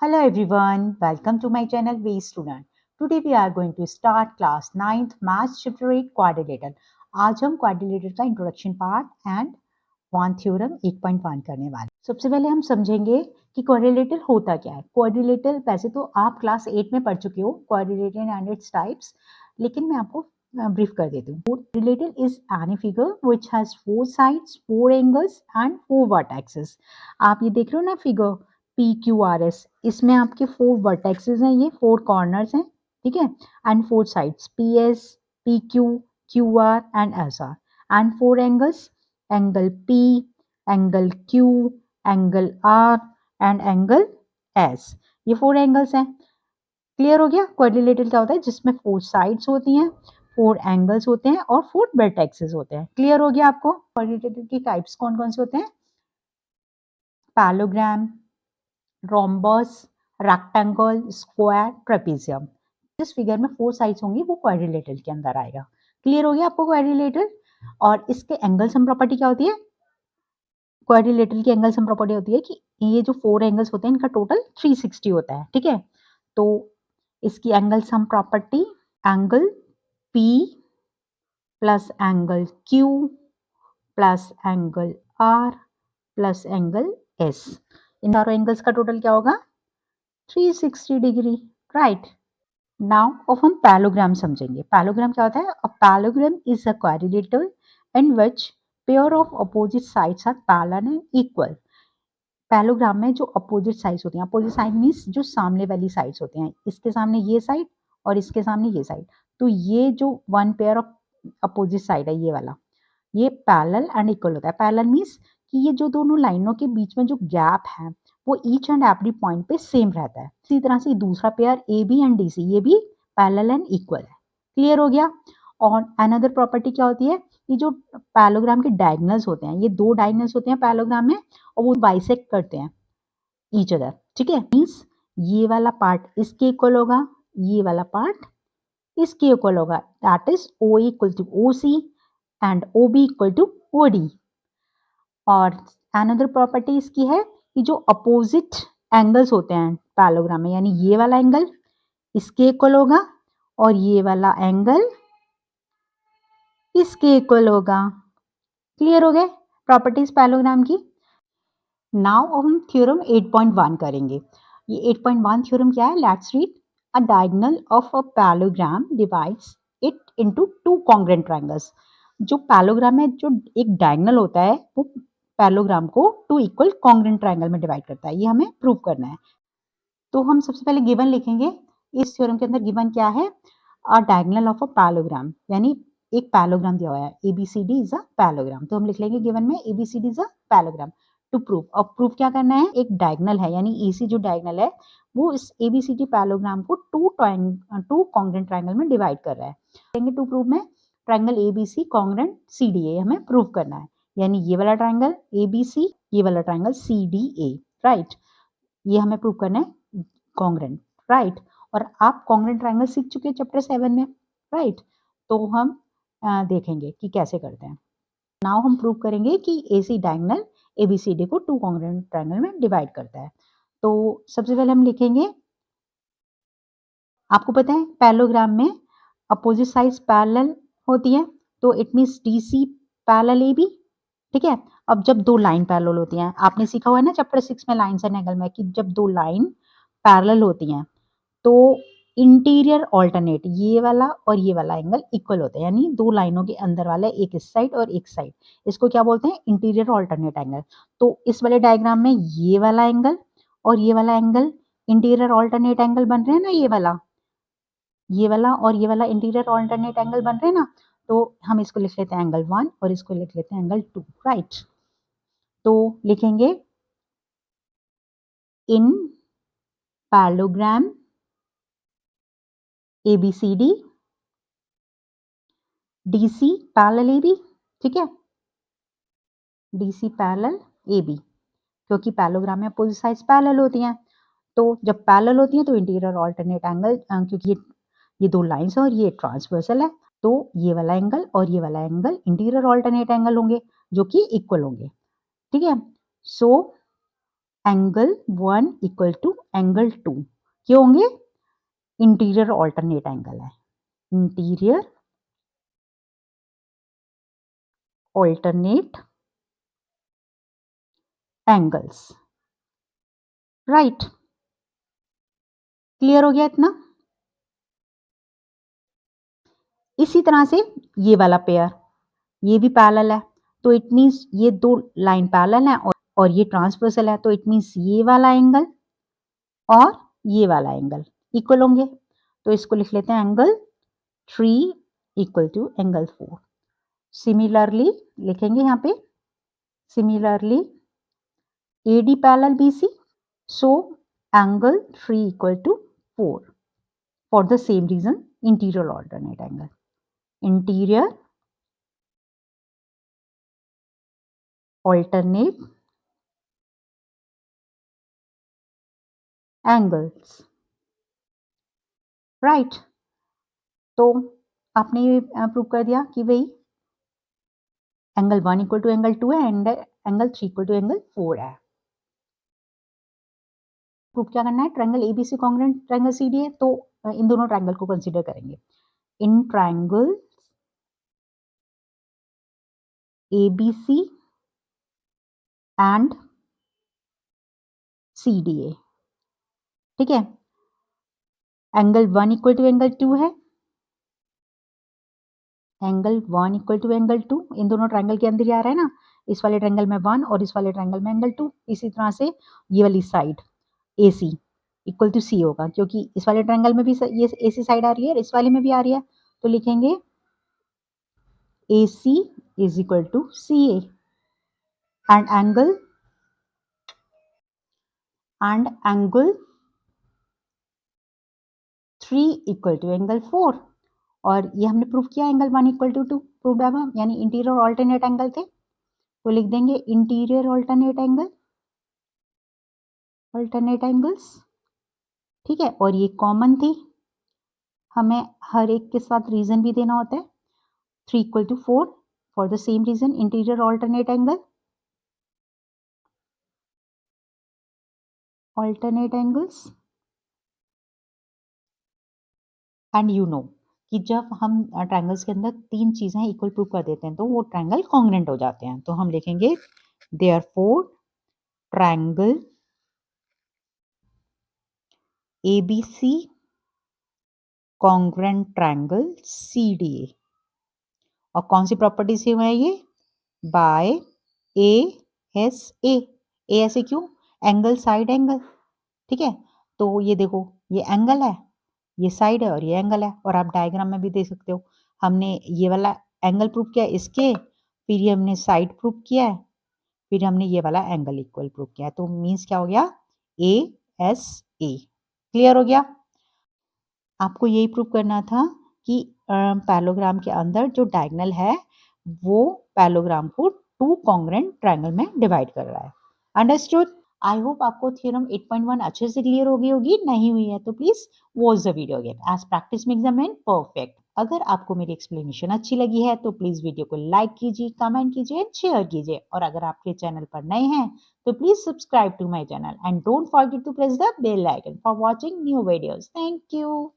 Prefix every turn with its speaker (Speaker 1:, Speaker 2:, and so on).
Speaker 1: Hello everyone, welcome to my channel We Student. Today we are going to start class 9th Maths Chapter 8 Quadrilateral. आज हम quadrilateral का introduction part and one theorem 8.1 करने वाले। सबसे पहले हम समझेंगे कि क्वाड्रिलेटरल होता क्या है। क्वाड्रिलेटरल वैसे तो आप क्लास 8 में पढ़ चुके हो क्वाड्रिलेटरल एंड इट्स टाइप्स, लेकिन मैं आपको ब्रीफ कर देती हूँ। Quadrilateral is any figure which has 4 sides, 4 angles and 4 vertexes. आप ये देख रहे हो ना फिगर PQRS, इसमें आपके 4 वर्टेक्सेस हैं, ये 4 कॉर्नर्स हैं, ठीक है, and 4 sides PS, PQ, QR and SR and 4 angles, angle P, angle Q, angle R and angle S। ये 4 एंगल्स हैं। क्लियर हो गया? क्वाड्रिलेटरल क्या होता है? जिसमें 4 साइड्स होती हैं, 4 एंगल्स होते हैं और 4 वर्टेक्सेस होते हैं। क्लियर हो गया आपको? क्वाड्रिलेटरल की टाइप्स कौन कौन से होते हैं? Parallelogram, rhombus, rectangle, square, trapezium. जिस फिगर में 4 साइड्स होंगी वो क्वाड्रिलेटरल के अंदर आएगा। क्लियर हो गया आपको क्वाड्रिलेटरल? और इसके एंगल सम प्रॉपर्टी क्या होती है? क्वाड्रिलेटरल की एंगल सम प्रॉपर्टी होती है कि ये जो 4 एंगल्स होते हैं इनका टोटल 360 होता है, ठीक है। तो इसकी angle sum property, angle P plus angle Q plus angle R plus angle S, इन चारों एंगल्स का टोटल क्या होगा? 360 डिग्री, राइट। नाउ अब हम पैलोग्राम समझेंगे। पैलोग्राम क्या होता है? A parallelogram is a quadrilateral in which pair of opposite sides are parallel and equal. Parallelogram में जो अपोजिट साइड्स होती हैं, अपोजिट साइड मीन्स जो सामने वाली साइड्स होती हैं, इसके सामने ये साइड और इसके सामने ये साइड, तो ये जो one pair of opposite side है ये वाला, ये पैरेलल एंड इक्वल होता है। पैरेलल मीन्स कि ये जो दोनों लाइनों के बीच में जो गैप है वो ईच एंड एवरी पॉइंट पे सेम रहता है। इसी तरह से दूसरा pair A B and D C, ये भी पैरेलल एंड इक्वल है। क्लियर हो गया? और अनदर प्रॉपर्टी क्या होती है? ये जो पैलोग्राम के डायगोनल्स होते हैं, ये 2 डायगोनल्स होते हैं पैलोग्राम में और वो बाइसेक्ट करते हैं ईच अदर, ठीक है। मीन्स ये वाला पार्ट इसके इक्वल होगा, ये वाला पार्ट इसके इक्वल होगा, that is O equal to O C and O B equal to O D. और अनदर प्रॉपर्टी इसकी है कि जो अपोजिट एंगल्स होते हैं पैलोग्राम में, यानी ये वाला एंगल इसके इक्वल होगा और ये वाला एंगल इसके इक्वल होगा। क्लियर हो गए प्रॉपर्टीज पैलोग्राम की? नाउ अब हम थ्योरम 8.1 करेंगे। ये 8.1 थ्योरम क्या है? Let's read. A diagonal of a parallelogram divides it into 2 congruent triangles. जो पैलोग्राम में जो एक डायगोनल होता है वो पैलोग्राम को 2 इक्वल कॉन्ग्रुएंट ट्रायंगल में डिवाइड करता है। ये हमें प्रूव करना है। तो हम सबसे पहले गिवन लिखेंगे। इस थ्योरम के अंदर गिवन क्या है? अ डायगोनल ऑफ अ पैलोग्राम, यानी एक पैलोग्राम दिया हुआ है, ABCD इज अ पैलोग्राम। तो हम लिख लेंगे गिवन में ABCD is a parallelogram. To prove, अब प्रूव क्या करना है? एक डायगोनल है, यानी AC जो डायगोनल है वो इस ABCD पैलोग्राम को 2 कॉन्ग्रुएंट ट्रायंगल में डिवाइड कर रहा है। लेंगे टू प्रूव में ट्रायंगल ABC कॉन्ग्रुएंट CDA हमें प्रूव करना है, यानी ये वाला ट्रायंगल ABC, ये वाला ट्रायंगल CDA, राइट। ये हमें प्रूव करना है कॉन्ग्रुएंट, राइट। और आप कॉन्ग्रुएंट ट्रायंगल सीख चुके हैं चैप्टर 7 में, राइट। तो हम देखेंगे कि कैसे करते हैं। नाउ हम प्रूव करेंगे कि AC डायगोनल ABCD को 2 कॉन्ग्रुएंट ट्रायंगल में डिवाइड करता है। तो सबसे पहले हम लिखेंगे, आपको पता है पैलोग्राम में अपोजिट साइड्स पैरेलल होती है, तो it means DC parallel AB, ठीक है। अब जब 2 लाइन पैरेलल होती हैं, आपने सीखा हुआ है ना चैप्टर 6 में लाइन्स एंड एंगल में, कि जब 2 लाइन पैरेलल होती हैं तो इंटीरियर ऑल्टरनेट, ये वाला और ये वाला एंगल इक्वल होता है, यानी 2 लाइनों के अंदर वाला एक इस साइड और एक साइड, इसको क्या बोलते हैं? Interior alternate angle. तो इस वाले डायग्राम में ये वाला एंगल और ये वाला एंगल इंटीरियर ऑल्टरनेट एंगल बन रहे हैं ना, ये वाला और ये वाला इंटीरियर ऑल्टरनेट एंगल बन रहे हैं ना। तो हम इसको लिख लेते हैं एंगल 1 और इसको लिख लेते हैं एंगल 2, राइट। तो लिखेंगे in parallelogram ABCD DC parallel AB, ठीक है, DC पैरेलल AB, क्योंकि पैलोग्राम में अपोजिट साइड्स पैरेलल होती हैं। तो जब पैरेलल होती हैं तो इंटीरियर ऑल्टरनेट एंगल, क्योंकि ये 2 लाइंस हैं और ये ट्रांसवर्सल है, तो ये वाला एंगल और ये वाला एंगल इंटीरियर ऑल्टरनेट एंगल होंगे जो कि इक्वल होंगे, ठीक है। So angle 1 equal to angle 2 क्यों होंगे? इंटीरियर ऑल्टरनेट एंगल है, interior alternate angles, right. Clear हो गया इतना? इसी तरह से ये वाला पेयर, ये भी पैरेलल है, तो इट मीन्स ये दो लाइन पैरेलल है और ये ट्रांसवर्सल है, तो इट मीन्स ये वाला एंगल और ये वाला एंगल इक्वल होंगे, तो इसको लिख लेते हैं angle 3 equal to angle 4। Similarly लिखेंगे यहाँ पे, similarly AD parallel BC, so angle 3 equal to 4 for the same reason, interior alternate angle, interior alternate angles, right। तो आपने ये प्रूव कर दिया कि भाई एंगल 1 इक्वल टू एंगल 2 है and angle 3 equal to angle 4 है। प्रूव क्या करना है? Triangle ABC congruent triangle CD है, तो इन दोनों ट्रायंगल को कंसीडर करेंगे। In triangle ABC and CDA, ठीक है। एंगल 1 इक्वल टू एंगल 2 है, एंगल 1 इक्वल टू एंगल 2 इन दोनों ट्रायंगल के अंदर ही आ रहा है ना, इस वाले ट्रायंगल में 1 और इस वाले ट्रायंगल में एंगल 2। इसी तरह से ये वाली side AC equal to C होगा, क्योंकि इस वाले ट्रायंगल में भी ये AC साइड आ रही है और इस वाले में भी आ रही है, तो लिखेंगे AC is equal to CA and angle 3 equal to angle 4, और ये हमने प्रूव किया एंगल 1 इक्वल टू 2 प्रूव्ड है, यानी इंटीरियर ऑल्टरनेट एंगल थे, तो लिख देंगे इंटीरियर ऑल्टरनेट एंगल्स, ठीक है। और ये कॉमन थी, हमें हर एक के साथ रीजन भी देना होता है। 3 equal to 4 for the same reason, interior alternate angles, and you know कि जब हम ट्रायंगल्स के अंदर 3 चीजें इक्वल प्रूव कर देते हैं तो वो ट्रायंगल कॉन्ग्रुएंट हो जाते हैं, तो हम लिखेंगे therefore triangle ABC congruent triangle CDA, और कौन सी प्रॉपर्टी से हुआ है ये? By ASA। ASA क्यों? एंगल साइड एंगल, ठीक है। तो ये देखो, ये एंगल है, ये साइड है और ये एंगल है, और आप डायग्राम में भी देख सकते हो, हमने ये वाला एंगल प्रूव किया इसके, फिर ये हमने साइड प्रूव किया है, फिर हमने ये वाला एंगल इक्वल प्रूव किया है, तो मीन्स क्या हो गया? ASA। क्लियर हो गया? आपको यही प्रूव करना था कि पैरेललोग्राम के अंदर जो डायगोनल है वो पैरेललोग्राम को 2 कॉन्ग्रुएंट ट्रायंगल में डिवाइड कर रहा है। अंडरस्टूड? आई होप आपको थ्योरम 8.1 अच्छे से क्लियर हो गई होगी। नहीं हुई है तो please watch the video again, as practice makes the man perfect. अगर आपको मेरी एक्सप्लेनेशन अच्छी लगी है तो प्लीज वीडियो को लाइक कीजिए, कमेंट कीजिए एंड शेयर कीजिए, और अगर आपके चैनल पर नए हैं तो please subscribe to my channel and don't forget to press the bell icon for watching new videos. Thank you.